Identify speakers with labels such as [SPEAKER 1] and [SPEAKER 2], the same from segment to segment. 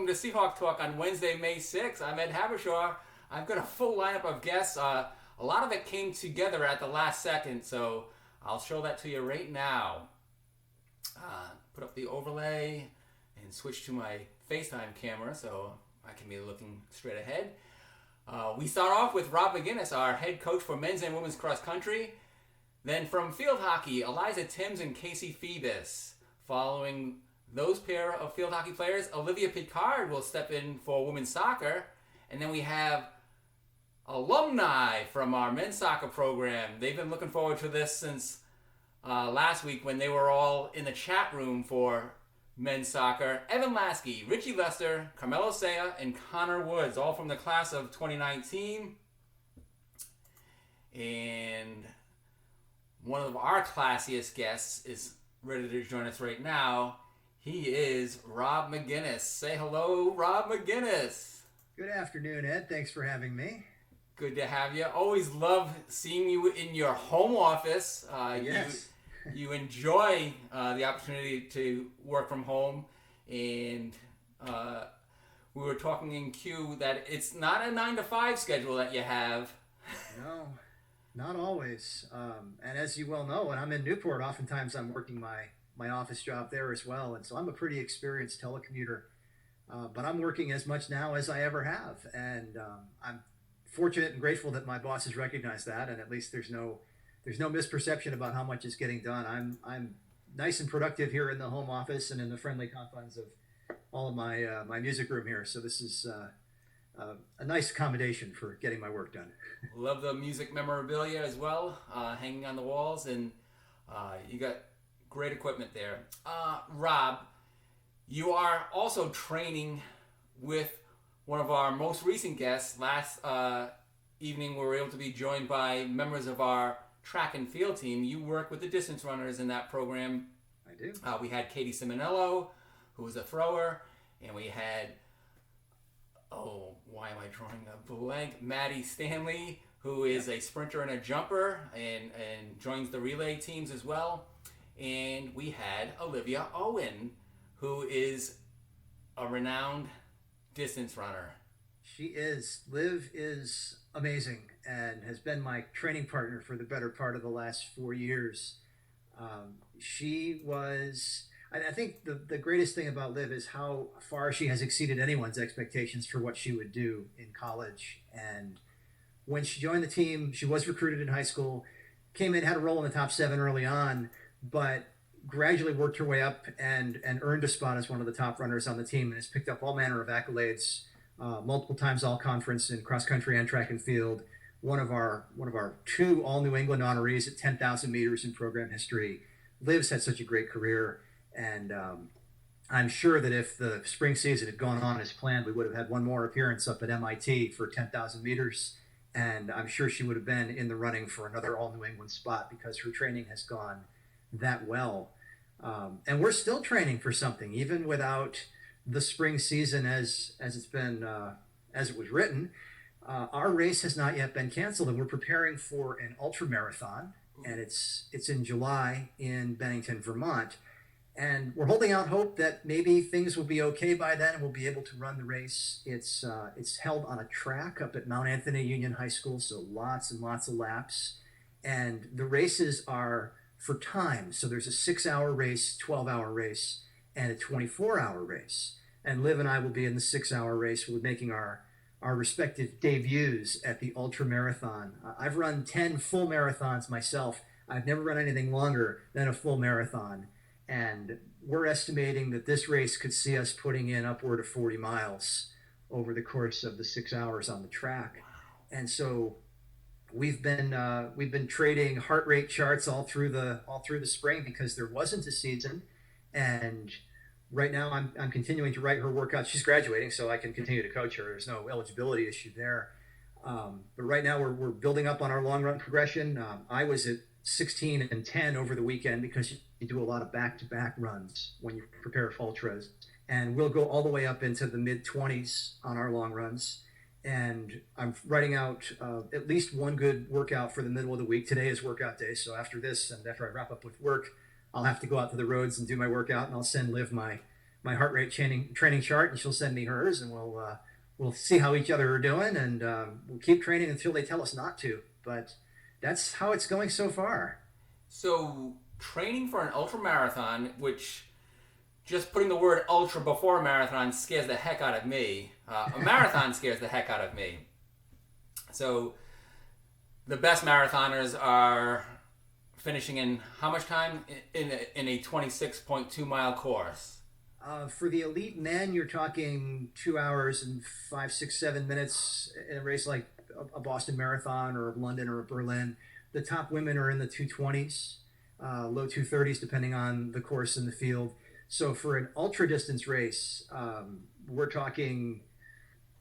[SPEAKER 1] to SeahawkTalk on Wednesday, May 6th. I'm Ed Habershaw. I've got a full lineup of guests. A lot of it came together at the last second, so I'll show that to you right now. Put up the overlay and switch to my FaceTime camera so I can be looking straight ahead. We start off with Rob McGinnis, our head coach for men's and women's cross country. Then from field hockey, Eliza Timms and Casey Phoebus. Following those pair of field hockey players, Olivia Picard will step in for women's soccer. And then we have alumni from our men's soccer program. They've been looking forward to this since last week when they were all in the chat room for men's soccer. Evan Lasky, Richie Lester, Carmelo Saya, and Connor Woods, all from the class of 2019. And one of our classiest guests is ready to join us right now. He is Rob McGinnis. Say hello, Rob McGinnis.
[SPEAKER 2] Good afternoon, Ed. Thanks for having me.
[SPEAKER 1] Good to have you. Always love seeing you in your home office.
[SPEAKER 2] Yes.
[SPEAKER 1] You enjoy the opportunity to work from home, and we were talking in Q that it's not a 9-to-5 schedule that you have.
[SPEAKER 2] No, not always. And as you well know, when I'm in Newport, oftentimes I'm working my office job there as well, and so I'm a pretty experienced telecommuter. But I'm working as much now as I ever have, and I'm fortunate and grateful that my bosses recognize that, and at least there's no misperception about how much is getting done. I'm nice and productive here in the home office and in the friendly confines of all of my music room here. So this is a nice accommodation for getting my work done.
[SPEAKER 1] Love the music memorabilia as well, hanging on the walls, and you got great equipment there. Rob, you are also training with one of our most recent guests. Last evening we were able to be joined by members of our track and field team. You work with the distance runners in that program.
[SPEAKER 2] I do.
[SPEAKER 1] We had Katie Simonello, who was a thrower, and we had, why am I drawing a blank? Maddie Stanley, who is a sprinter and a jumper, and joins the relay teams as well. And we had Olivia Owen, who is a renowned distance runner.
[SPEAKER 2] She is. Liv is amazing and has been my training partner for the better part of the last 4 years. She was, I think the greatest thing about Liv is how far she has exceeded anyone's expectations for what she would do in college. And when she joined the team, she was recruited in high school, came in, had a role in the top 7 early on, but gradually worked her way up and earned a spot as one of the top runners on the team, and has picked up all manner of accolades, multiple times all conference in cross country and track and field. One of our 2 all New England honorees at 10,000 meters in program history. Liv's had such a great career, and I'm sure that if the spring season had gone on as planned, we would have had one more appearance up at MIT for 10,000 meters, and I'm sure she would have been in the running for another all New England spot because her training has gone that well. And we're still training for something, even without the spring season as it's been, as it was written. Our race has not yet been canceled, and we're preparing for an ultra marathon, and it's in July in Bennington, Vermont. And we're holding out hope that maybe things will be okay by then and we'll be able to run the race. It's held on a track up at Mount Anthony Union High School, so lots and lots of laps. And the races are for time. So there's a 6-hour race, 12-hour race, and a 24-hour race. And Liv and I will be in the 6-hour race. We'll be making our respective debuts at the ultra marathon. I've run 10 full marathons myself. I've never run anything longer than a full marathon. And we're estimating that this race could see us putting in upward of 40 miles over the course of the 6 hours on the track. And so we've been trading heart rate charts all through the spring because there wasn't a season, and right now I'm continuing to write her workouts. She's graduating, so I can continue to coach her. There's no eligibility issue there. But right now we're building up on our long run progression. I was at 16 and 10 over the weekend because you do a lot of back-to-back runs when you prepare for ultras. And we'll go all the way up into the mid-20s on our long runs. And I'm writing out at least one good workout for the middle of the week. Today is workout day, so after this and after I wrap up with work, I'll have to go out to the roads and do my workout, and I'll send Liv my heart rate training chart, and she'll send me hers, and we'll see how each other are doing, and we'll keep training until they tell us not to. But that's how it's going so far.
[SPEAKER 1] So training for an ultra marathon, which just putting the word ultra before marathon scares the heck out of me. A marathon scares the heck out of me. So the best marathoners are finishing in how much time in a 26.2 mile course?
[SPEAKER 2] For the elite men, you're talking 2 hours and 5, 6, 7 minutes in a race like a Boston Marathon or a London or a Berlin. The top women are in the 220s, low 230s, depending on the course and the field. So for an ultra distance race, we're talking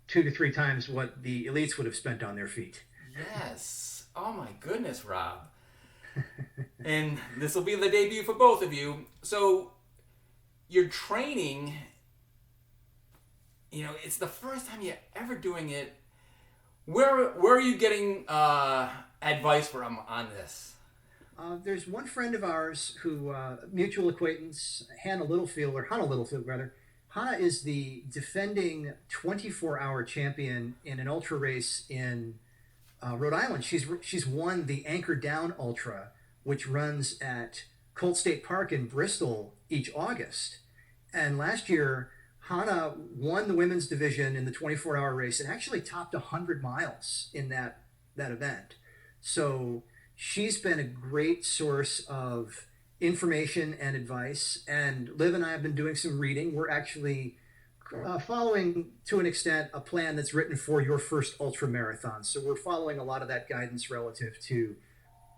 [SPEAKER 2] 2 to 3 times what the elites would have spent on their feet.
[SPEAKER 1] Yes. Oh my goodness, Rob. And this will be the debut for both of you. So you're training, it's the first time you're ever doing it. Where are you getting advice from on this?
[SPEAKER 2] There's one friend of ours who, mutual acquaintance, Hannah Littlefield rather. Hannah is the defending 24-hour champion in an ultra race in Rhode Island. She's won the Anchor Down Ultra, which runs at Colt State Park in Bristol each August. And last year, Hannah won the women's division in the 24-hour race and actually topped 100 miles in that event. So she's been a great source of information and advice. And Liv and I have been doing some reading. We're actually following, to an extent, a plan that's written for your first ultra marathon. So we're following a lot of that guidance relative to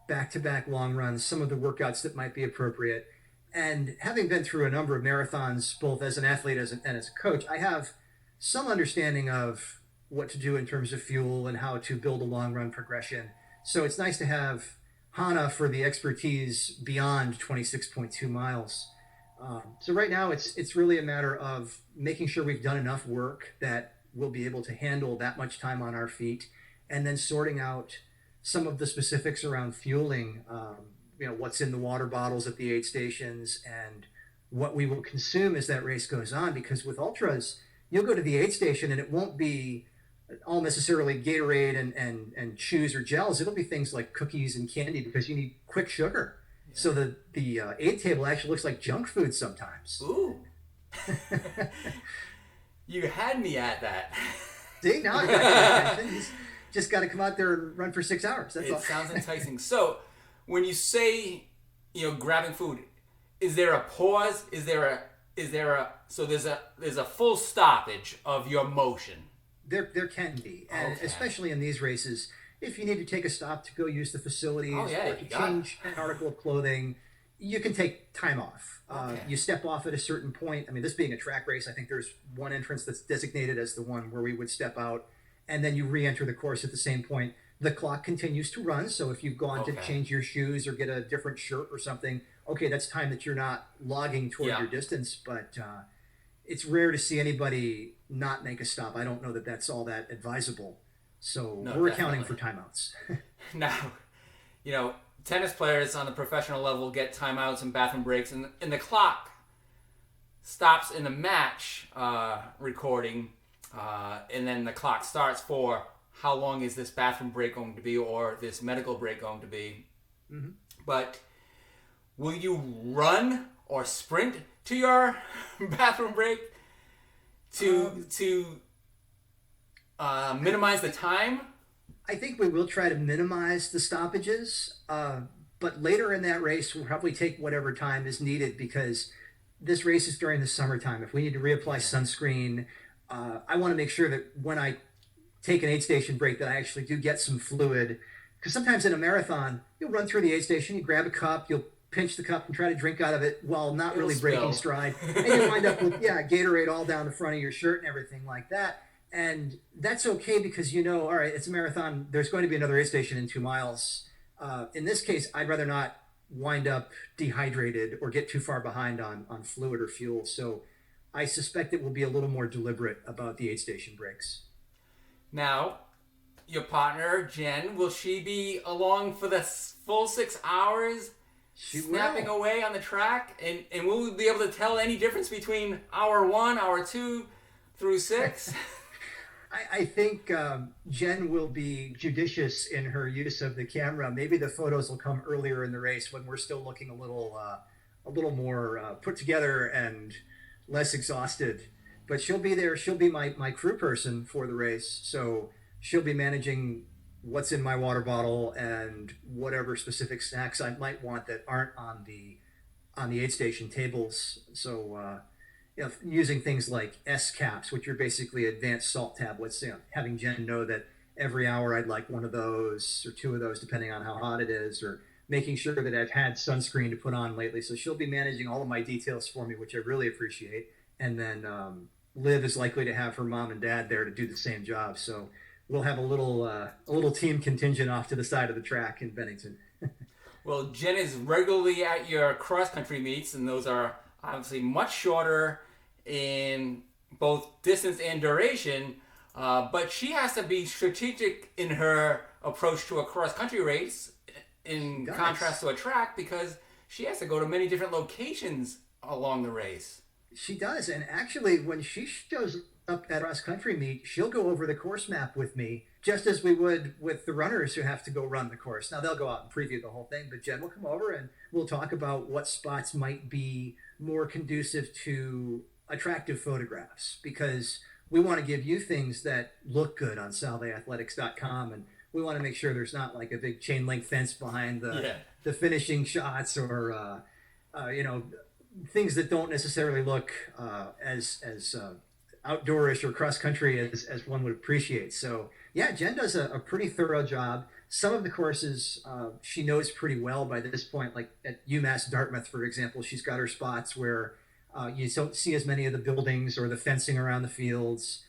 [SPEAKER 2] back-to-back long runs, some of the workouts that might be appropriate. And having been through a number of marathons, both as an athlete and as a coach, I have some understanding of what to do in terms of fuel and how to build a long run progression. So it's nice to have Hannah for the expertise beyond 26.2 miles. So right now it's really a matter of making sure we've done enough work that we'll be able to handle that much time on our feet, and then sorting out some of the specifics around fueling, what's in the water bottles at the aid stations and what we will consume as that race goes on. Because with ultras, you'll go to the aid station and it won't be all necessarily Gatorade and chews or gels. It'll be things like cookies and candy because you need quick sugar. Yeah. So the aid table actually looks like junk food sometimes.
[SPEAKER 1] Ooh. You had me at that.
[SPEAKER 2] See, now I got your attention. Just got to come out there and run for 6 hours. That's all.
[SPEAKER 1] It sounds enticing. So when you say, grabbing food, is there a pause? So there's a full stoppage of your motion?
[SPEAKER 2] There can be, and okay. Especially in these races, if you need to take a stop to go use the facilities or to change an article of clothing, you can take time off. Okay. You step off at a certain point. I mean, this being a track race, I think there's one entrance that's designated as the one where we would step out, and then you re-enter the course at the same point. The clock continues to run, so if you've gone to change your shoes or get a different shirt or something, okay, that's time that you're not logging toward your distance, but it's rare to see anybody not make a stop. I don't know that that's all that advisable. So we're accounting for timeouts.
[SPEAKER 1] Now, tennis players on the professional level get timeouts and bathroom breaks, and the clock stops in the match recording, and then the clock starts for how long is this bathroom break going to be or this medical break going to be. Mm-hmm. But will you run or sprint to your bathroom break to minimize the time?
[SPEAKER 2] I think we will try to minimize the stoppages, but later in that race, we'll probably take whatever time is needed because this race is during the summertime. If we need to reapply sunscreen, I want to make sure that when I take an aid station break that I actually do get some fluid, because sometimes in a marathon, you'll run through the aid station, you grab a cup, you'll pinch the cup and try to drink out of it while not
[SPEAKER 1] It'll
[SPEAKER 2] really breaking
[SPEAKER 1] spill.
[SPEAKER 2] stride. And you wind up with, yeah, Gatorade all down the front of your shirt and everything like that. And that's okay because you know, all right, it's a marathon. There's going to be another aid station in 2 miles. In this case, I'd rather not wind up dehydrated or get too far behind on fluid or fuel. So I suspect it will be a little more deliberate about the aid station breaks.
[SPEAKER 1] Now, your partner, Jen, will she be along for the full 6 hours,
[SPEAKER 2] She
[SPEAKER 1] snapping
[SPEAKER 2] will.
[SPEAKER 1] away on the track? And will we be able to tell any difference between hour 1, hour 2 through 6?
[SPEAKER 2] I think Jen will be judicious in her use of the camera. Maybe the photos will come earlier in the race when we're still looking a little more put together and less exhausted. But she'll be there. She'll be my crew person for the race. So she'll be managing what's in my water bottle and whatever specific snacks I might want that aren't on the aid station tables. So you know, using things like S caps, which are basically advanced salt tablets. You know, having Jen know that every hour I'd like one of those or two of those, depending on how hot it is, or making sure that I've had sunscreen to put on lately. So she'll be managing all of my details for me, which I really appreciate. And then Liv is likely to have her mom and dad there to do the same job. So we'll have a little team contingent off to the side of the track in Bennington.
[SPEAKER 1] Well, Jen is regularly at your cross country meets, and those are obviously much shorter in both distance and duration. But she has to be strategic in her approach to a cross country race in contrast to a track because she has to go to many different locations along the race.
[SPEAKER 2] She does, and actually, when she shows up at cross country meet, she'll go over the course map with me, just as we would with the runners who have to go run the course. Now they'll go out and preview the whole thing, but Jen will come over and we'll talk about what spots might be more conducive to attractive photographs because we want to give you things that look good on SalveAthletics.com, and we want to make sure there's not like a big chain link fence behind the finishing shots or you know, things that don't necessarily look as outdoorish or cross country as one would appreciate. So yeah, Jen does a pretty thorough job. Some of the courses she knows pretty well by this point, like at UMass Dartmouth, for example. She's got her spots where you don't see as many of the buildings or the fencing around the fields.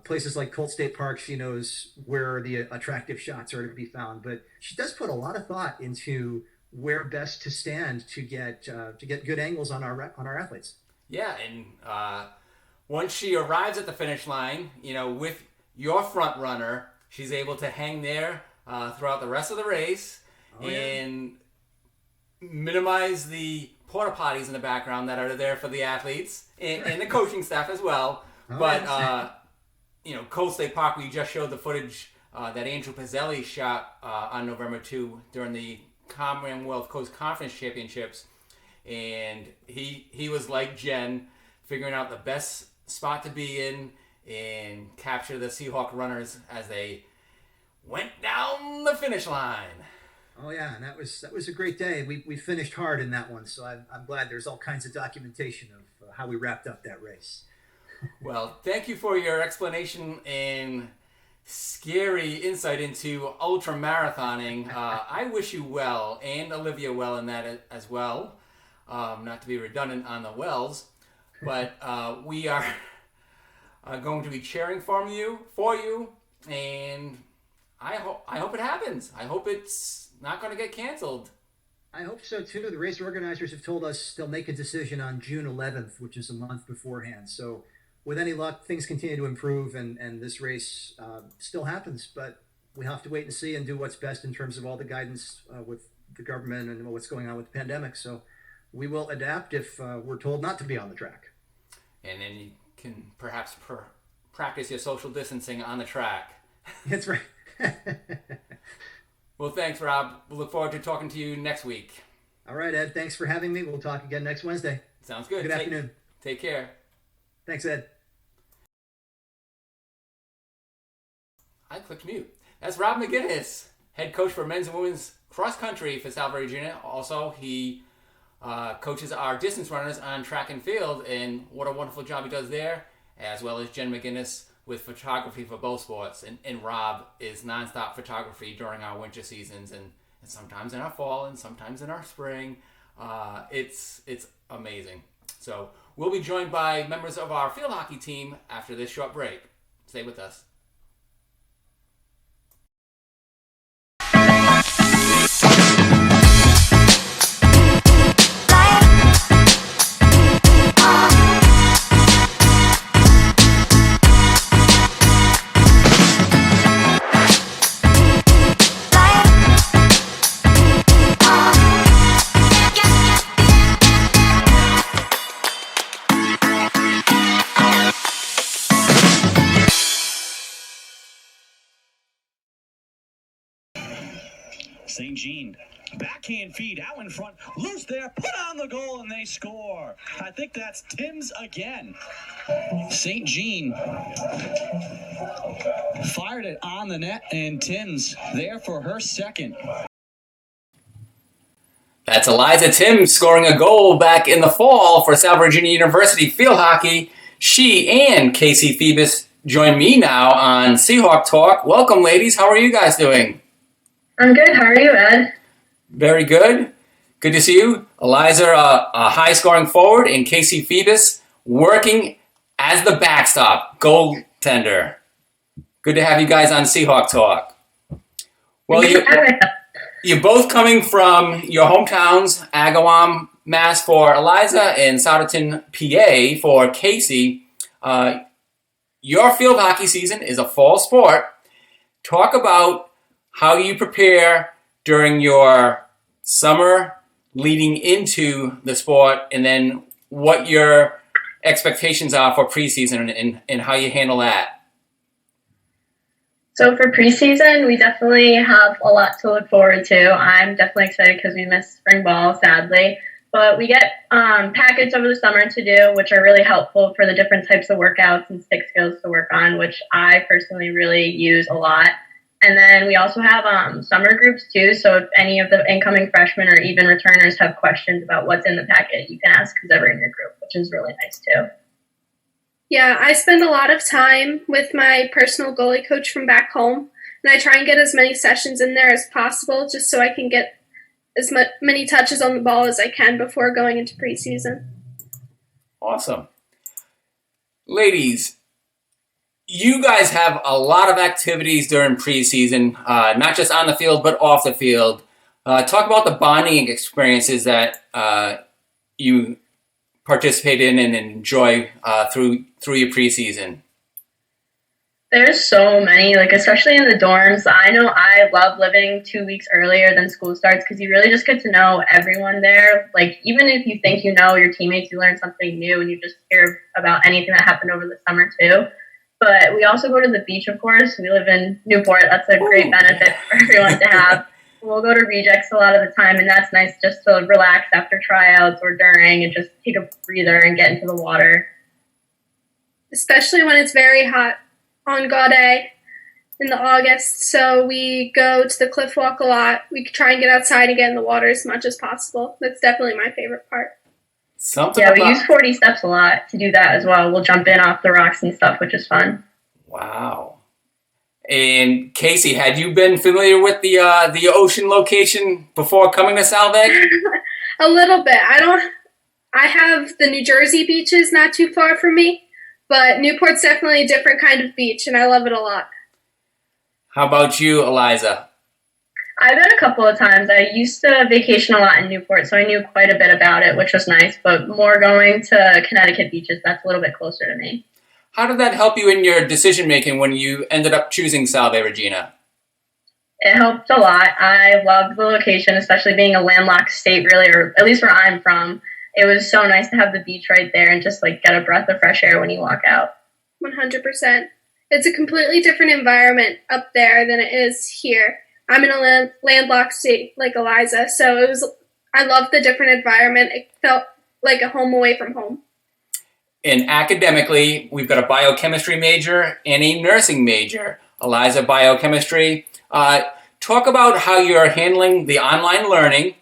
[SPEAKER 2] Places like Colt State Park, she knows where the attractive shots are to be found. But she does put a lot of thought into where best to stand to get good angles on our athletes.
[SPEAKER 1] Yeah, and once she arrives at the finish line, you know, with your front runner, she's able to hang there throughout the rest of the race and minimize the porta potties in the background that are there for the athletes and the coaching staff as well. You know, Cold State Park, we just showed the footage that Andrew Pizzelli shot on November 2 during the Commonwealth Coast Conference Championships. And he was like Jen, figuring out the best spot to be in and capture the Seahawk runners as they went down the finish line.
[SPEAKER 2] Oh yeah, and that was a great day. We finished hard in that one, so I'm glad there's all kinds of documentation of how we wrapped up that race.
[SPEAKER 1] Well, thank you for your explanation and scary insight into ultra marathoning. I wish you well and Olivia well in that as well. Not to be redundant on the wells, but we are going to be cheering for you, and I hope it happens. I hope it's not going to get canceled.
[SPEAKER 2] I hope so too. The race organizers have told us they'll make a decision on June 11th, which is a month beforehand. So with any luck, things continue to improve, and this race still happens. But we have to wait and see and do what's best in terms of all the guidance with the government and what's going on with the pandemic. So we will adapt if we're told not to be on the track.
[SPEAKER 1] And then you can perhaps practice your social distancing on the track.
[SPEAKER 2] That's right.
[SPEAKER 1] Well, thanks, Rob. We'll look forward to talking to you next week.
[SPEAKER 2] All right, Ed. Thanks for having me. We'll talk again next Wednesday.
[SPEAKER 1] Sounds good.
[SPEAKER 2] Good afternoon.
[SPEAKER 1] Take care.
[SPEAKER 2] Thanks, Ed.
[SPEAKER 1] I clicked mute. That's Rob McGinnis, head coach for men's and women's cross country for South Virginia. Also, he coaches our distance runners on track and field, and what a wonderful job he does there, as well as Jen McGinnis with photography for both sports. And Rob is nonstop photography during our winter seasons and sometimes in our fall and sometimes in our spring. It's amazing. So we'll be joined by members of our field hockey team after this short break. Stay with us.
[SPEAKER 3] St. Jean, backhand feed out in front, loose there, put on the goal, and they score. I think that's Tim's again. St. Jean fired it on the net, and Tim's there for her second.
[SPEAKER 1] That's Eliza Timms scoring a goal back in the fall for South Virginia University field hockey. She and Casey Phoebus join me now on SeahawkTalk. Welcome, ladies. How are you guys doing?
[SPEAKER 4] I'm good. How are you, Ed?
[SPEAKER 1] Very good. Good to see you. Eliza, a high-scoring forward, and Casey Phoebus working as the backstop, goaltender. Good to have you guys on SeahawkTalk. Well, you're both coming from your hometowns, Agawam, Mass for Eliza, and Souderton, PA for Casey. Your field hockey season is a fall sport. Talk about how you prepare during your summer leading into the sport, and then what your expectations are for preseason and how you handle that.
[SPEAKER 4] So for preseason, we definitely have a lot to look forward to. I'm definitely excited because we missed spring ball, sadly. But we get packets over the summer to do, which are really helpful for the different types of workouts and stick skills to work on, which I personally really use a lot. And then we also have summer groups too. So if any of the incoming freshmen or even returners have questions about what's in the packet, you can ask whoever in your group, which is really nice too.
[SPEAKER 5] Yeah, I spend a lot of time with my personal goalie coach from back home, and I try and get as many sessions in there as possible just so I can get as many touches on the ball as I can before going into preseason.
[SPEAKER 1] Awesome. Ladies, you guys have a lot of activities during preseason, not just on the field, but off the field. Talk about the bonding experiences that you participate in and enjoy through your preseason.
[SPEAKER 4] There's so many, especially in the dorms. I know I love living 2 weeks earlier than school starts because you really just get to know everyone there. Even if you think you know your teammates, you learn something new and you just hear about anything that happened over the summer too. But we also go to the beach, of course. We live in Newport. That's a great benefit for everyone to have. We'll go to rejects a lot of the time, and that's nice just to relax after tryouts or during and just take a breather and get into the water.
[SPEAKER 5] Especially when it's very hot on Gaudet in the August. So we go to the cliff walk a lot. We try and get outside and get in the water as much as possible. That's definitely my favorite part.
[SPEAKER 4] We use 40 steps a lot to do that as well. We'll jump in off the rocks and stuff, which is fun.
[SPEAKER 1] Wow. And Casey, had you been familiar with the ocean location before coming to Salve?
[SPEAKER 5] A little bit. I have the New Jersey beaches not too far from me, but Newport's definitely a different kind of beach, and I love it a lot.
[SPEAKER 1] How about you, Eliza?
[SPEAKER 4] I've been a couple of times. I used to vacation a lot in Newport, so I knew quite a bit about it, which was nice, but more going to Connecticut beaches. That's a little bit closer to me.
[SPEAKER 1] How did that help you in your decision-making when you ended up choosing Salve Regina?
[SPEAKER 4] It helped a lot. I loved the location, especially being a landlocked state, really, or at least where I'm from. It was so nice to have the beach right there and just get a breath of fresh air when you walk out.
[SPEAKER 5] 100%. It's a completely different environment up there than it is here. I'm in a landlocked state like Eliza, so I loved the different environment. It felt like a home away from home.
[SPEAKER 1] And academically, we've got a biochemistry major and a nursing major. Eliza, biochemistry. Talk about how you're handling the online learning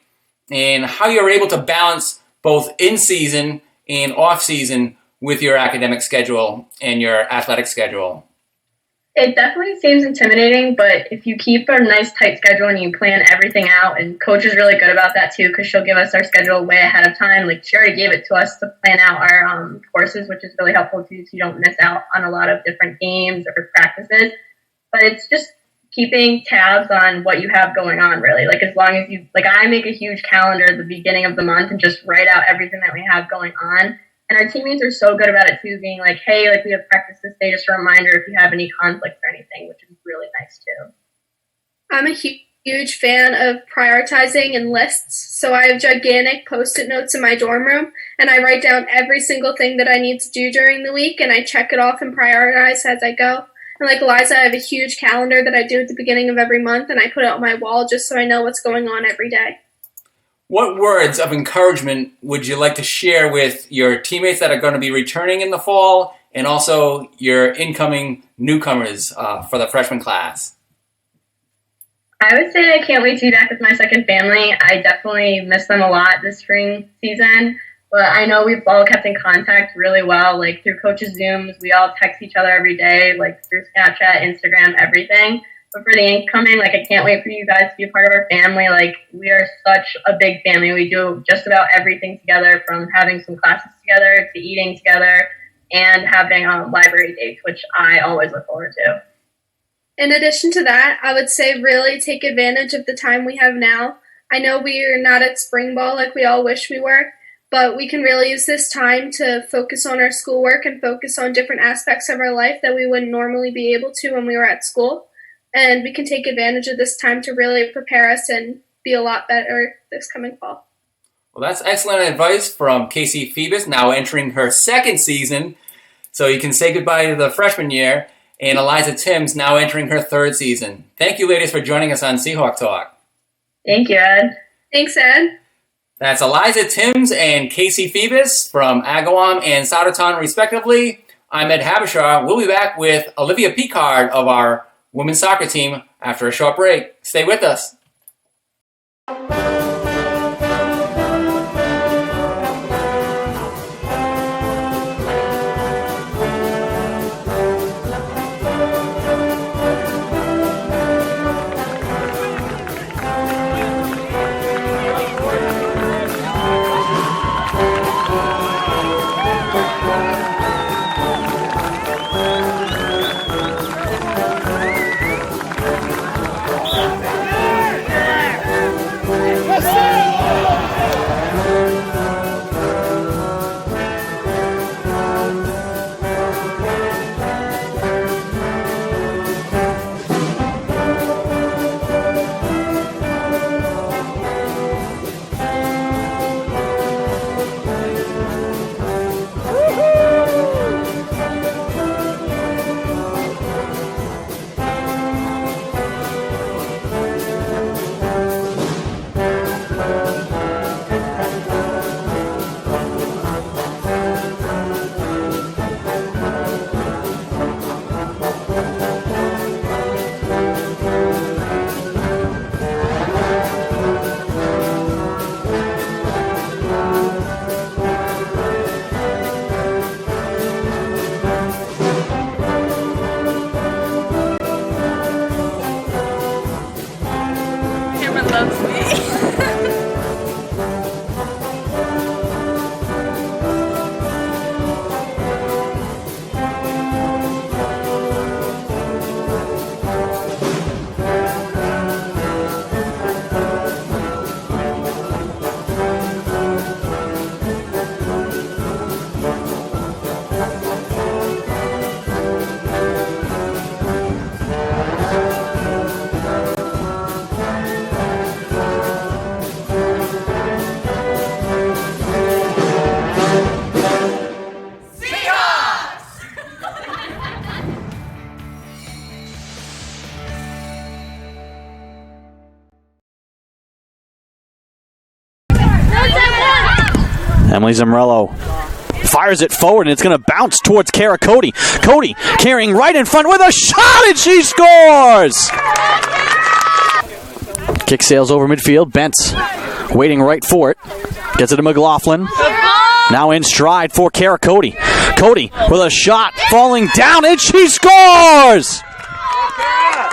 [SPEAKER 1] and how you're able to balance both in-season and off-season with your academic schedule and your athletic schedule.
[SPEAKER 4] It definitely seems intimidating, but if you keep a nice tight schedule and you plan everything out, and coach is really good about that too, because she'll give us our schedule way ahead of time. Like she already gave it to us to plan out our courses, which is really helpful too, so you don't miss out on a lot of different games or practices. But it's just keeping tabs on what you have going on, really. Like as long as you, like I make a huge calendar at the beginning of the month and just write out everything that we have going on. And our teammates are so good about it too, being like, hey, like we have practice this day, just a reminder if you have any conflicts or anything, which is really nice too.
[SPEAKER 5] I'm a huge fan of prioritizing and lists. So I have gigantic Post-it notes in my dorm room, and I write down every single thing that I need to do during the week, and I check it off and prioritize as I go. And like Eliza, I have a huge calendar that I do at the beginning of every month, and I put it on my wall just so I know what's going on every day.
[SPEAKER 1] What words of encouragement would you like to share with your teammates that are going to be returning in the fall and also your incoming newcomers for the freshman class?
[SPEAKER 4] I would say I can't wait to be back with my second family. I definitely miss them a lot this spring season, but I know we've all kept in contact really well, like through coaches' Zooms. We all text each other every day, like through Snapchat, Instagram, everything. But for the incoming, like I can't wait for you guys to be a part of our family. Like we are such a big family. We do just about everything together, from having some classes together to eating together and having library dates, which I always look forward to.
[SPEAKER 5] In addition to that, I would say really take advantage of the time we have now. I know we are not at spring ball like we all wish we were, but we can really use this time to focus on our schoolwork and focus on different aspects of our life that we wouldn't normally be able to when we were at school. And we can take advantage of this time to really prepare us and be a lot better this coming fall.
[SPEAKER 1] Well, that's excellent advice from Casey Phoebus, now entering her second season. So you can say goodbye to the freshman year. And Eliza Timms, now entering her third season. Thank you, ladies, for joining us on Seahawk Talk.
[SPEAKER 4] Thank you, Ed.
[SPEAKER 5] Thanks, Ed.
[SPEAKER 1] That's Eliza Timms and Casey Phoebus from Agawam and Sauterton, respectively. I'm Ed Habishar. We'll be back with Olivia Picard of our women's soccer team after a short break. Stay with us.
[SPEAKER 6] Emily Zamrello fires it forward, and it's going to bounce towards Kara Cody. Cody carrying right in front with a shot, and she scores! Kick sails over midfield. Bentz waiting right for it. Gets it to McLaughlin. Now in stride for Kara Cody. Cody with a shot falling down, and she scores!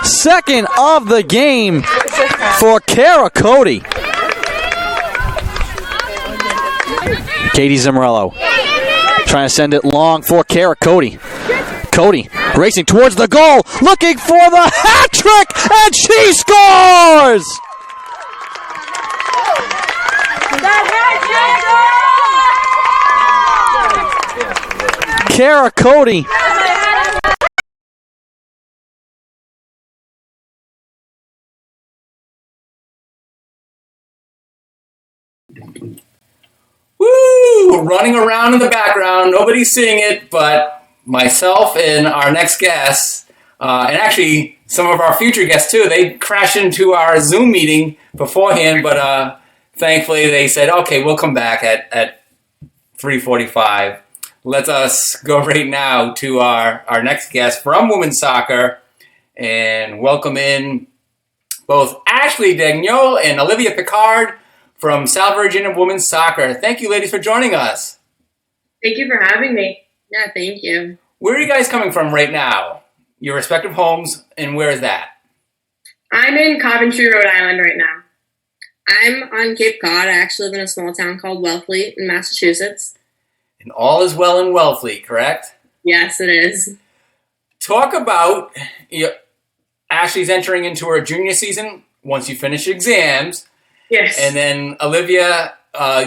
[SPEAKER 6] Second of the game for Kara Cody. Katie Zimmerello trying to send it long for Kara Cody. Cody racing towards the goal, looking for the hat trick, and she scores! Kara Cody.
[SPEAKER 1] Woo! Running around in the background. Nobody's seeing it, but myself and our next guest, and actually some of our future guests too, they crashed into our Zoom meeting beforehand, but thankfully they said, okay, we'll come back at 3:45. Let us go right now to our next guest from women's soccer and welcome in both Ashley Dagnol and Olivia Picard from South Virginia Women's Soccer. Thank you, ladies, for joining us.
[SPEAKER 7] Thank you for having me. Yeah, thank you.
[SPEAKER 1] Where are you guys coming from right now? Your respective homes, and where is that?
[SPEAKER 7] I'm in Coventry, Rhode Island right now.
[SPEAKER 8] I'm on Cape Cod. I actually live in a small town called Wellfleet in Massachusetts.
[SPEAKER 1] And all is well in Wellfleet, correct?
[SPEAKER 8] Yes, it is.
[SPEAKER 1] Talk about Ashley's entering into her junior season once you finish exams.
[SPEAKER 7] Yes.
[SPEAKER 1] And then, Olivia,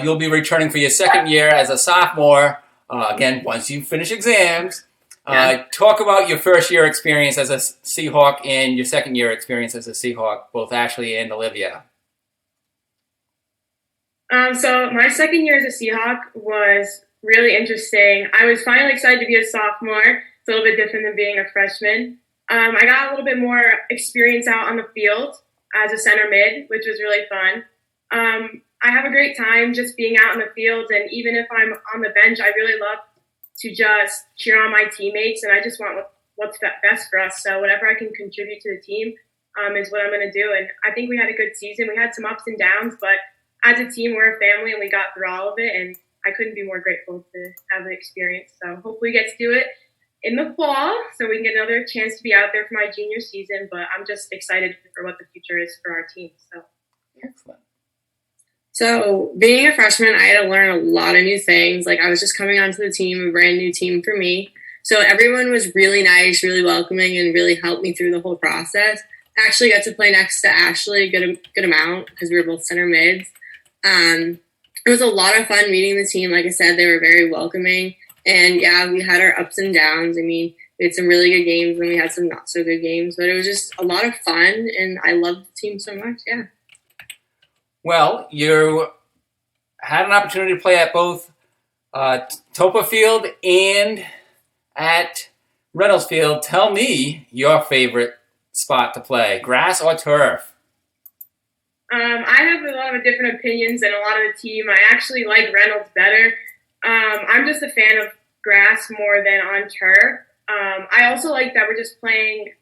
[SPEAKER 1] you'll be returning for your second year as a sophomore, again, once you finish exams. Talk about your first year experience as a Seahawk and your second year experience as a Seahawk, both Ashley and Olivia.
[SPEAKER 7] So my second year as a Seahawk was really interesting. I was finally excited to be a sophomore. It's a little bit different than being a freshman. I got a little bit more experience out on the field as a center mid, which was really fun. I have a great time just being out in the field, and even if I'm on the bench, I really love to just cheer on my teammates, and I just want what's best for us. So whatever I can contribute to the team is what I'm going to do. And I think we had a good season. We had some ups and downs, but as a team, we're a family, and we got through all of it, and I couldn't be more grateful to have the experience. So hopefully we get to do it in the fall so we can get another chance to be out there for my junior season, but I'm just excited for what the future is for our team. So
[SPEAKER 1] excellent.
[SPEAKER 8] So being a freshman, I had to learn a lot of new things. Like, I was just coming onto the team, a brand new team for me. So everyone was really nice, really welcoming, and really helped me through the whole process. I actually got to play next to Ashley a good amount because we were both center mids. It was a lot of fun meeting the team. Like I said, they were very welcoming. And yeah, we had our ups and downs. I mean, we had some really good games and we had some not so good games, but it was just a lot of fun, and I loved the team so much. Yeah.
[SPEAKER 1] Well, you had an opportunity to play at both Topa Field and at Reynolds Field. Tell me your favorite spot to play, grass or turf?
[SPEAKER 7] I have a lot of different opinions than a lot of the team. I actually like Reynolds better. I'm just a fan of grass more than on turf. I also like that we're just playing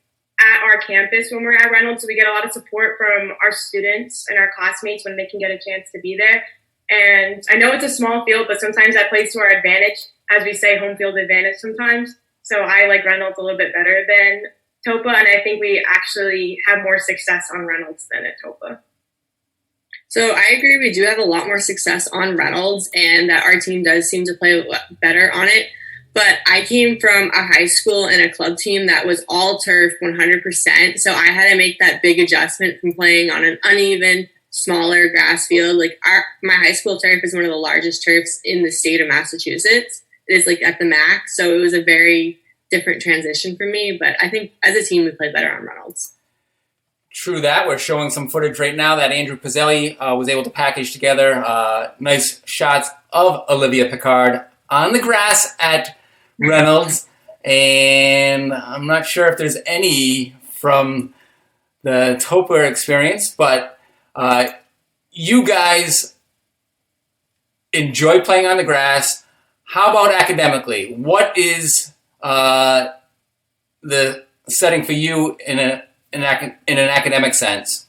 [SPEAKER 7] at our campus when we're at Reynolds, so we get a lot of support from our students and our classmates when they can get a chance to be there. And I know it's a small field, but sometimes that plays to our advantage, as we say, home field advantage sometimes. So I like Reynolds a little bit better than Topa, and I think we actually have more success on Reynolds than at Topa.
[SPEAKER 8] So I agree. We do have a lot more success on Reynolds, and that our team does seem to play better on it. But I came from a high school and a club team that was all turf 100%. So I had to make that big adjustment from playing on an uneven, smaller grass field. Like my high school turf is one of the largest turfs in the state of Massachusetts. It is like at the max. So it was a very different transition for me. But I think as a team, we played better on Reynolds.
[SPEAKER 1] True that. We're showing some footage right now that Andrew Pizzelli was able to package together. Nice shots of Olivia Picard on the grass at Reynolds. And I'm not sure if there's any from the Topa experience, but you guys enjoy playing on the grass. How about academically? What is the setting for you in an academic sense?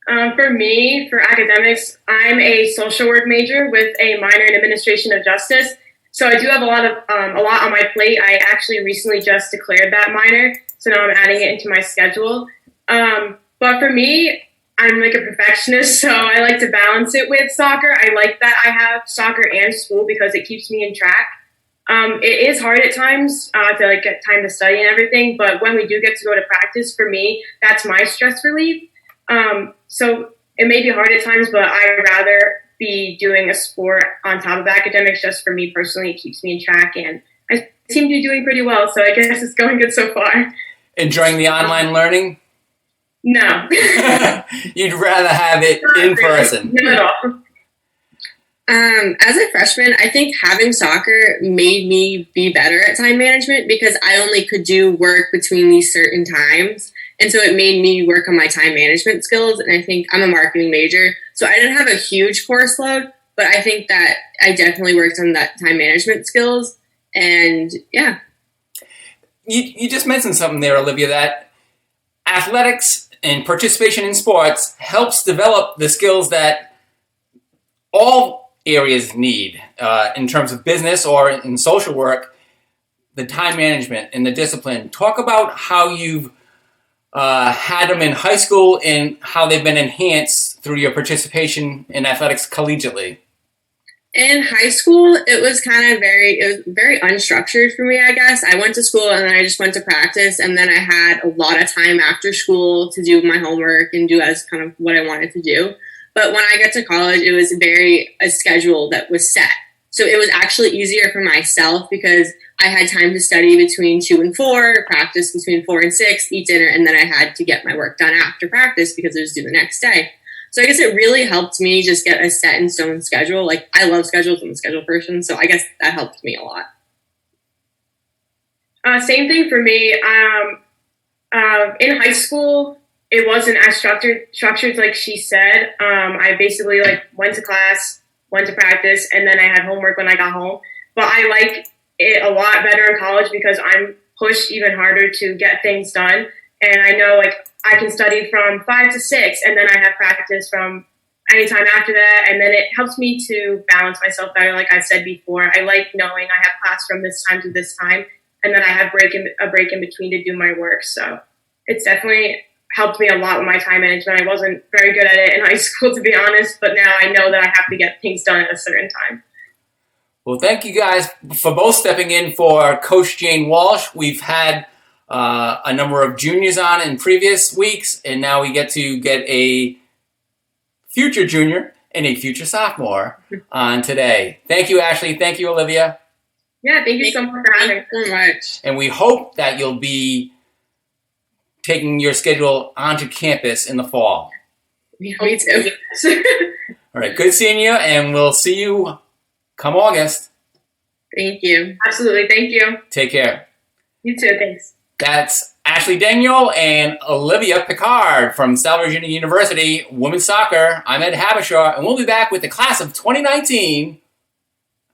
[SPEAKER 7] For me, for academics, I'm a social work major with a minor in administration of justice. So I do have a lot on my plate. I actually recently just declared that minor. So now I'm adding it into my schedule. But for me, I'm like a perfectionist, so I like to balance it with soccer. I like that I have soccer and school because it keeps me in track. It is hard at times to like get time to study and everything, but when we do get to go to practice, for me, that's my stress relief. So it may be hard at times, but I'd rather be doing a sport on top of academics. Just for me personally, it keeps me in track, and I seem to be doing pretty well, so I guess it's going good so far.
[SPEAKER 1] Enjoying the online learning?
[SPEAKER 7] No.
[SPEAKER 1] You'd rather have it in person?
[SPEAKER 7] Not at all.
[SPEAKER 8] As a freshman, I think having soccer made me be better at time management because I only could do work between these certain times. And so it made me work on my time management skills. And I think I'm a marketing major, so I didn't have a huge course load, but I think that I definitely worked on that time management skills. And yeah.
[SPEAKER 1] You just mentioned something there, Olivia, that athletics and participation in sports helps develop the skills that all areas need in terms of business or in social work, the time management and the discipline. Talk about how you've had them in high school and how they've been enhanced through your participation in athletics collegiately.
[SPEAKER 8] In high school, it was very unstructured for me, I guess. I went to school and then I just went to practice, and then I had a lot of time after school to do my homework and do as kind of what I wanted to do. But when I got to college, it was a schedule that was set. So it was actually easier for myself because I had time to study between 2 and 4, practice between 4 and 6, eat dinner, and then I had to get my work done after practice because it was due the next day. So I guess it really helped me just get a set in stone schedule. Like, I love schedules. I'm a schedule person, so I guess that helped me a lot.
[SPEAKER 7] Same thing for me. In high school, it wasn't as structured like she said. I basically went to class, went to practice, and then I had homework when I got home. But I like it a lot better in college because I'm pushed even harder to get things done. And I know I can study from 5 to 6, and then I have practice from anytime after that. And then it helps me to balance myself better. Like I said before, I like knowing I have class from this time to this time, and then I have a break in between to do my work. So it's definitely helped me a lot with my time management. I wasn't very good at it in high school, to be honest, but now I know that I have to get things done at a certain time.
[SPEAKER 1] Well, thank you guys for both stepping in for Coach Jane Walsh. We've had a number of juniors on in previous weeks, and now we get a future junior and a future sophomore on today. Thank you, Ashley. Thank you, Olivia.
[SPEAKER 7] Yeah, thank you so much for having me.
[SPEAKER 8] So much.
[SPEAKER 1] And we hope that you'll be taking your schedule onto campus in the fall.
[SPEAKER 8] Yeah, me too.
[SPEAKER 1] All right, good seeing you, and we'll see you come August.
[SPEAKER 8] Thank you.
[SPEAKER 7] Absolutely. Thank you.
[SPEAKER 1] Take care.
[SPEAKER 7] You too. Thanks.
[SPEAKER 1] That's Ashley Daniel and Olivia Picard from South Virginia University Women's Soccer. I'm Ed Habishaw, and we'll be back with the class of 2019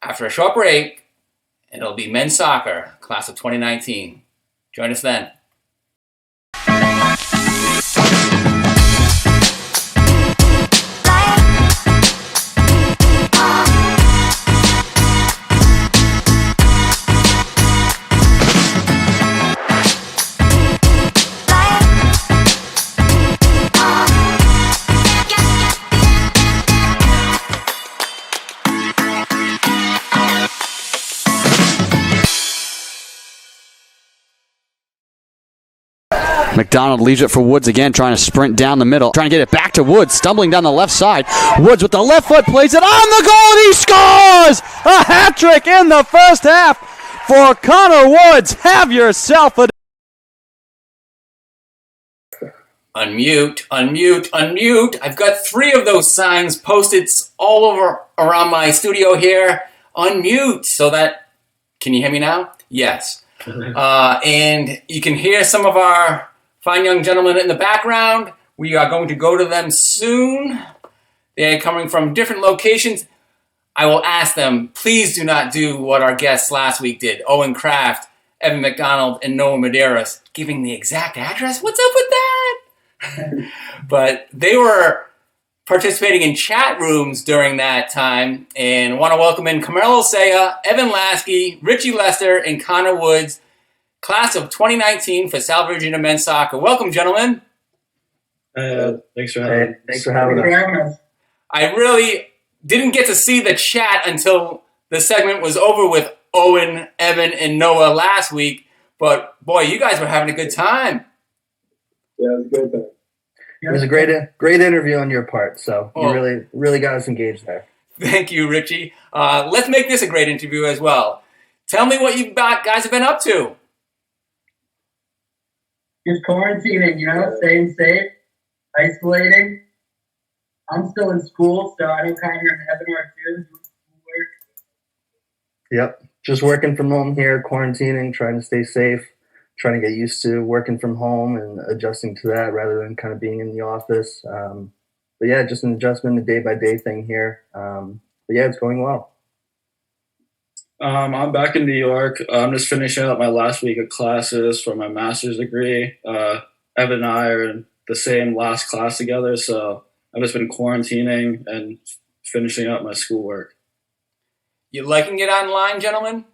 [SPEAKER 1] after a short break, and it'll be men's soccer, class of 2019. Join us then.
[SPEAKER 6] McDonald leaves it for Woods again, trying to sprint down the middle, trying to get it back to Woods, stumbling down the left side. Woods with the left foot plays it on the goal, and he scores! A hat trick in the first half for Connor Woods. Have yourself a...
[SPEAKER 1] Unmute, unmute, unmute. I've got 3 of those signs posted all over around my studio here. Unmute, so that... Can you hear me now? Yes. And you can hear some of our fine young gentlemen in the background. We are going to go to them soon. They're coming from different locations. I will ask them, please do not do what our guests last week did. Owen Kraft, Evan McDonald, and Noah Medeiros, giving the exact address. What's up with that? But they were participating in chat rooms during that time, and want to welcome in Carmelo Saya, Evan Lasky, Richie Lester, and Connor Woods. class of 2019 for South Virginia men's soccer. Welcome, gentlemen.
[SPEAKER 9] Thanks for having us.
[SPEAKER 2] Thanks for having us.
[SPEAKER 1] I really didn't get to see the chat until the segment was over with Owen, Evan, and Noah last week. But, boy, you guys were having a good time.
[SPEAKER 9] Yeah, it was a good time.
[SPEAKER 2] It was a great interview on your part, so you really got us engaged there.
[SPEAKER 1] Thank you, Richie. Let's make this a great interview as well. Tell me what you guys have been up to.
[SPEAKER 10] Just quarantining, staying safe, isolating. I'm still in school, so I know Connor and Evan are too.
[SPEAKER 2] Yep, just working from home here, quarantining, trying to stay safe, trying to get used to working from home and adjusting to that rather than kind of being in the office. But yeah, just an adjustment, a day-by-day thing here. But yeah, it's going well.
[SPEAKER 9] I'm back in New York. I'm just finishing up my last week of classes for my master's degree. Evan and I are in the same last class together, so I've just been quarantining and finishing up my schoolwork.
[SPEAKER 1] You liking it online, gentlemen?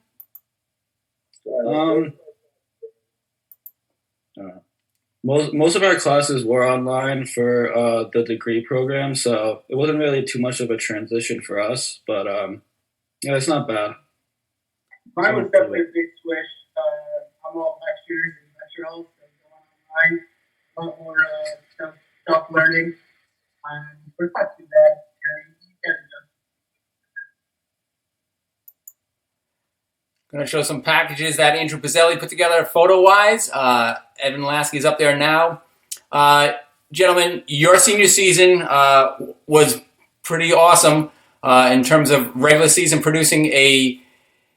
[SPEAKER 9] Most of our classes were online for the degree program, so it wasn't really too much of a transition for us. But yeah, it's not bad.
[SPEAKER 10] Mine was definitely a big switch. I'm all lectures and lecturals, so going online, a lot more self-learning. But it's not too bad. You can adjust.
[SPEAKER 1] Going to show some packages that Andrew Pizzelli put together photo-wise. Evan Lasky's up there now. Gentlemen, your senior season was pretty awesome in terms of regular season producing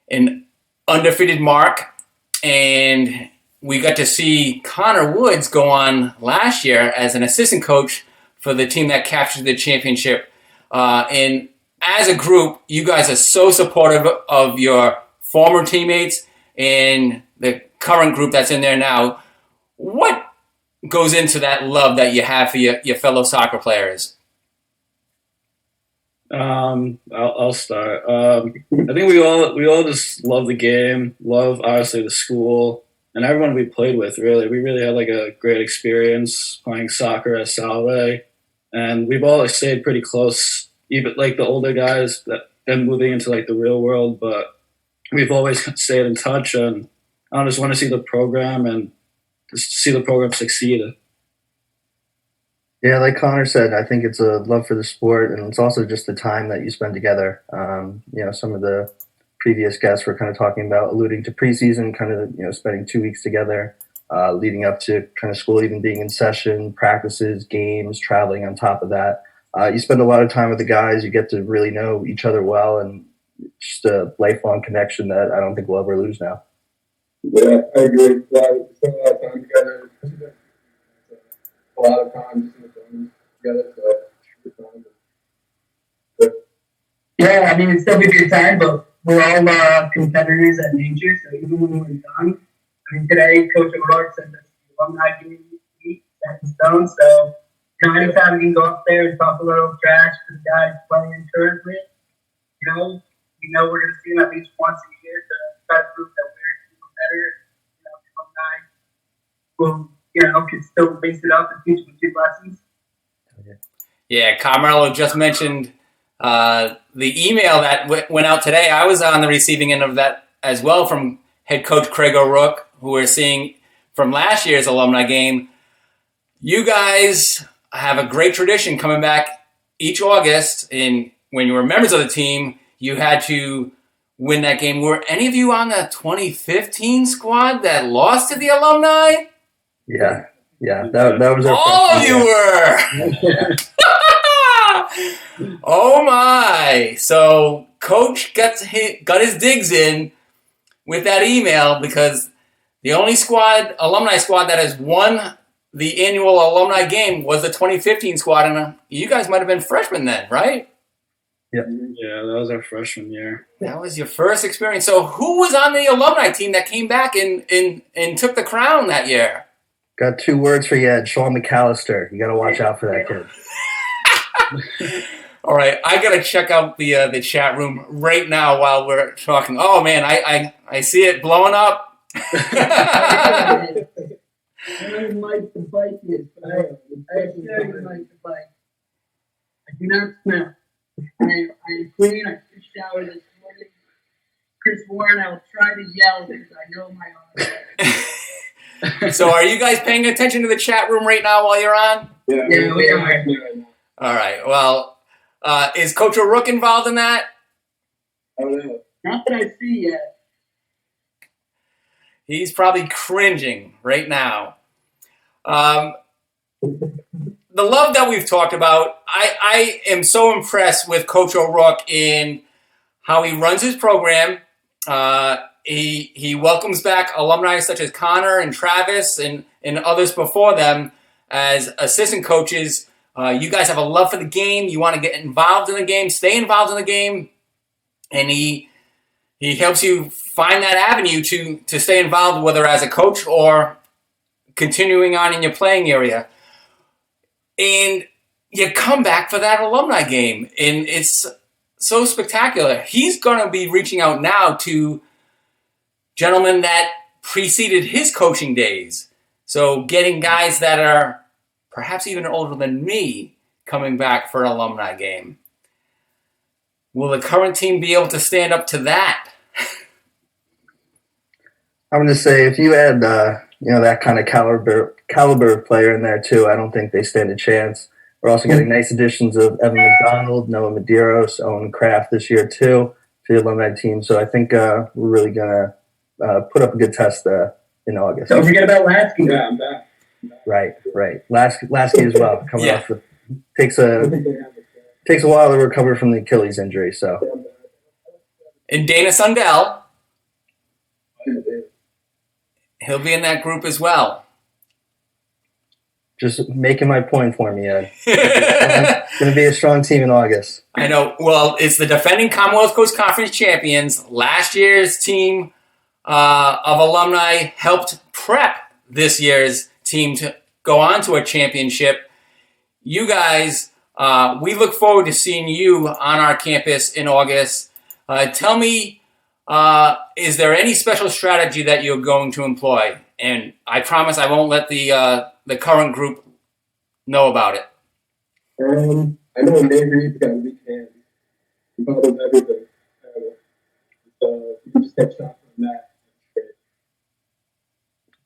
[SPEAKER 1] an undefeated mark. And we got to see Connor Woods go on last year as an assistant coach for the team that captured the championship. And as a group, you guys are so supportive of your former teammates and the current group that's in there now. What goes into that love that you have for your fellow soccer players?
[SPEAKER 9] I'll start. I think we all just love the game, love obviously the school, and everyone we played with. Really, we really had like a great experience playing soccer at Salve, and we've all stayed pretty close. Even like the older guys that then moving into like the real world, but we've always stayed in touch, and I just want to see the program and just see the program succeed.
[SPEAKER 2] Yeah, like Connor said, I think it's a love for the sport, and it's also just the time that you spend together. Some of the previous guests were kind of talking about alluding to preseason, kind of, spending 2 weeks together, leading up to kind of school even being in session, practices, games, traveling on top of that. You spend a lot of time with the guys. You get to really know each other well, and just a lifelong connection that I don't think we'll ever lose now.
[SPEAKER 9] Yeah, I agree. Yeah, we spent a lot of time together. A lot of time together. So.
[SPEAKER 10] Yeah, I mean, it's still a good time, but we're all competitors at nature, so even when we're young, today, Coach O'Rourke said that the alumni game week set in stone, so, anytime we can go up there and talk a little trash to the guys playing currently, we know we're going to see them at least once a year to try to prove that we're better. The alumni will, can still base it up and teach them 2 lessons.
[SPEAKER 1] Yeah, Carmelo just mentioned the email that went out today. I was on the receiving end of that as well from head coach Craig O'Rourke, who we're seeing from last year's alumni game. You guys have a great tradition coming back each August, and when you were members of the team, you had to win that game. Were any of you on the 2015 squad that lost to the alumni?
[SPEAKER 2] Yeah, that was our
[SPEAKER 1] all of you were. Oh my! So Coach got his digs in with that email, because the only alumni squad that has won the annual alumni game was the 2015 squad, and you guys might have been freshmen then, right?
[SPEAKER 9] Yeah, that was our freshman year.
[SPEAKER 1] That was your first experience. So who was on the alumni team that came back and took the crown that year?
[SPEAKER 2] Got 2 words for you, Ed. Sean McAllister. You got to watch out for that kid.
[SPEAKER 1] All right, I got to check out the chat room right now while we're talking. Oh, man, I see it blowing up.
[SPEAKER 10] I like the bike is, but I assure you like the bike. I do not smell. I am clean. I just showered this morning. Chris Warren, I will try to yell because I know my audience.
[SPEAKER 1] So are you guys paying attention to the chat room right now while you're on?
[SPEAKER 10] Yeah, we are.
[SPEAKER 1] All right. Well, is Coach O'Rourke involved in that?
[SPEAKER 10] Oh, no. Not that I see yet.
[SPEAKER 1] He's probably cringing right now. The love that we've talked about, I am so impressed with Coach O'Rourke in how he runs his program. He welcomes back alumni such as Connor and Travis and others before them as assistant coaches. You guys have a love for the game. You want to get involved in the game, stay involved in the game. And he helps you find that avenue to stay involved, whether as a coach or continuing on in your playing area. And you come back for that alumni game, and it's so spectacular. He's going to be reaching out now to gentlemen that preceded his coaching days. So getting guys that are perhaps even older than me coming back for an alumni game. Will the current team be able to stand up to that?
[SPEAKER 11] I'm going to say if you add that kind of caliber of player in there too, I don't think they stand a chance. We're also getting nice additions of Evan McDonald, Noah Medeiros, Owen Kraft this year too for the alumni team. So I think we're really going to put up a good test in August.
[SPEAKER 10] Don't forget about Lasky. Yeah, I'm back.
[SPEAKER 11] Right. Lasky as well. Coming off takes a while to recover from the Achilles injury. So.
[SPEAKER 1] And Dana Sundell, he'll be in that group as well.
[SPEAKER 11] Just making my point for me, Ed. It's going to be a strong team in August.
[SPEAKER 1] I know. Well, it's the defending Commonwealth Coast Conference champions. Last year's team of alumni helped prep this year's team to go on to a championship. You guys, we look forward to seeing you on our campus in August. Tell me, is there any special strategy that you're going to employ? And I promise I won't let the current group know about it.
[SPEAKER 10] I know Navy got weak hands. He follows everything. So you can just take shots from that.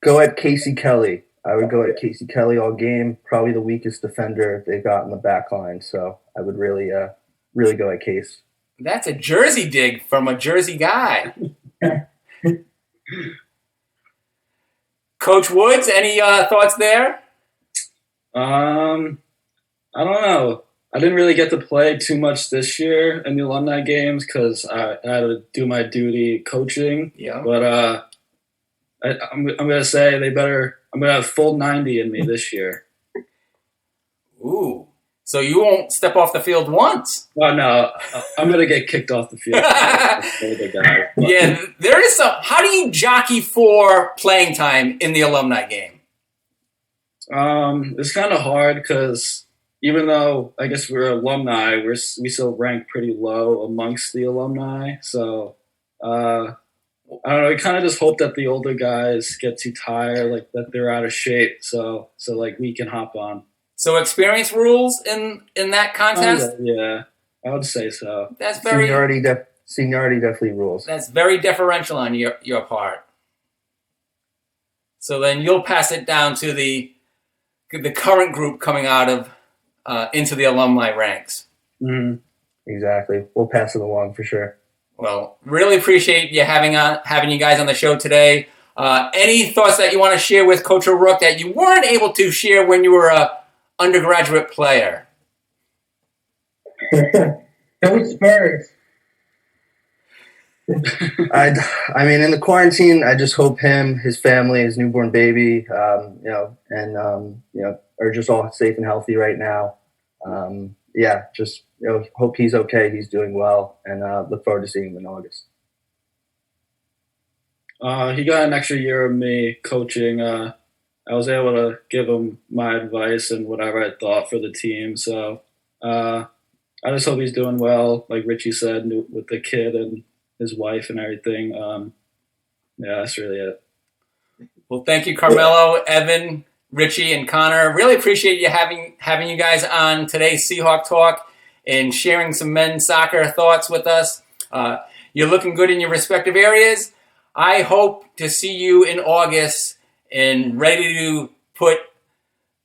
[SPEAKER 11] Go at Casey Kelly. I would go at Casey Kelly all game. Probably the weakest defender they've got in the back line. So I would really go at Case.
[SPEAKER 1] That's a Jersey dig from a Jersey guy. Coach Woods, any thoughts there?
[SPEAKER 9] I don't know. I didn't really get to play too much this year in the alumni games because I had to do my duty coaching.
[SPEAKER 1] Yeah.
[SPEAKER 9] But I'm gonna say I'm gonna have full 90 in me this year.
[SPEAKER 1] Ooh. So you won't step off the field once?
[SPEAKER 9] Oh, no. I'm going to get kicked off the field.
[SPEAKER 1] Yeah, there is some. How do you jockey for playing time in the alumni game?
[SPEAKER 9] It's kind of hard because even though I guess we're alumni, we still rank pretty low amongst the alumni. So I don't know. We kind of just hope that the older guys get too tired, like that they're out of shape, so like we can hop on.
[SPEAKER 1] So experience rules in that contest?
[SPEAKER 9] Yeah, I would say so.
[SPEAKER 1] That's very
[SPEAKER 11] seniority definitely rules.
[SPEAKER 1] That's very deferential on your part. So then you'll pass it down to the current group coming out of into the alumni ranks.
[SPEAKER 11] Mm-hmm. Exactly. We'll pass it along for sure.
[SPEAKER 1] Well, really appreciate you having you guys on the show today. Any thoughts that you want to share with Coach O'Rourke that you weren't able to share when you were a undergraduate player?
[SPEAKER 10] Go Spurs.
[SPEAKER 11] I mean, in the quarantine, I just hope him, his family, his newborn baby, are just all safe and healthy right now. Hope he's okay. He's doing well, and look forward to seeing him in August.
[SPEAKER 9] He got an extra year of me coaching. I was able to give him my advice and whatever I thought for the team. So I just hope he's doing well, like Richie said, with the kid and his wife and everything. That's really it.
[SPEAKER 1] Well, thank you, Carmelo, Evan, Richie, and Connor. Really appreciate you having you guys on today's Seahawk Talk and sharing some men's soccer thoughts with us. You're looking good in your respective areas. I hope to see you in August and ready to put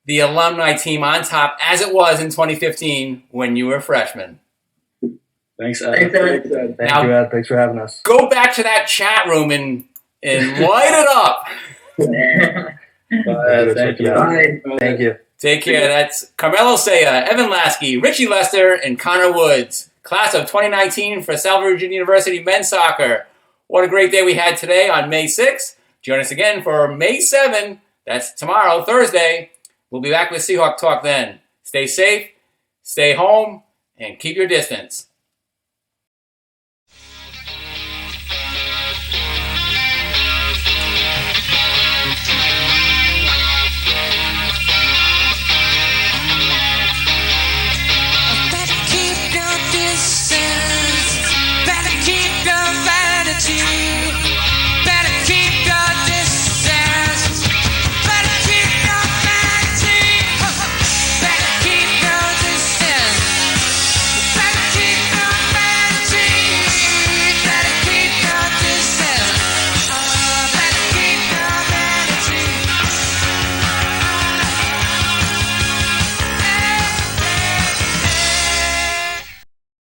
[SPEAKER 1] the alumni team on top as it was in 2015 when you were freshmen.
[SPEAKER 9] Thanks, Ed.
[SPEAKER 11] Thank you, Ed. Thanks for having us.
[SPEAKER 1] Go back to that chat room and light it up.
[SPEAKER 9] Thank you.
[SPEAKER 11] Bye. Thank you.
[SPEAKER 1] Take care. That's Carmelo Saya, Evan Lasky, Richie Lester, and Connor Woods. Class of 2019 for Salvador University men's soccer. What a great day we had today on May 6th. Join us again for May 7th. That's tomorrow, Thursday. We'll be back with Seahawk Talk then. Stay safe, stay home, and keep your distance.
[SPEAKER 12] Better keep your vanity.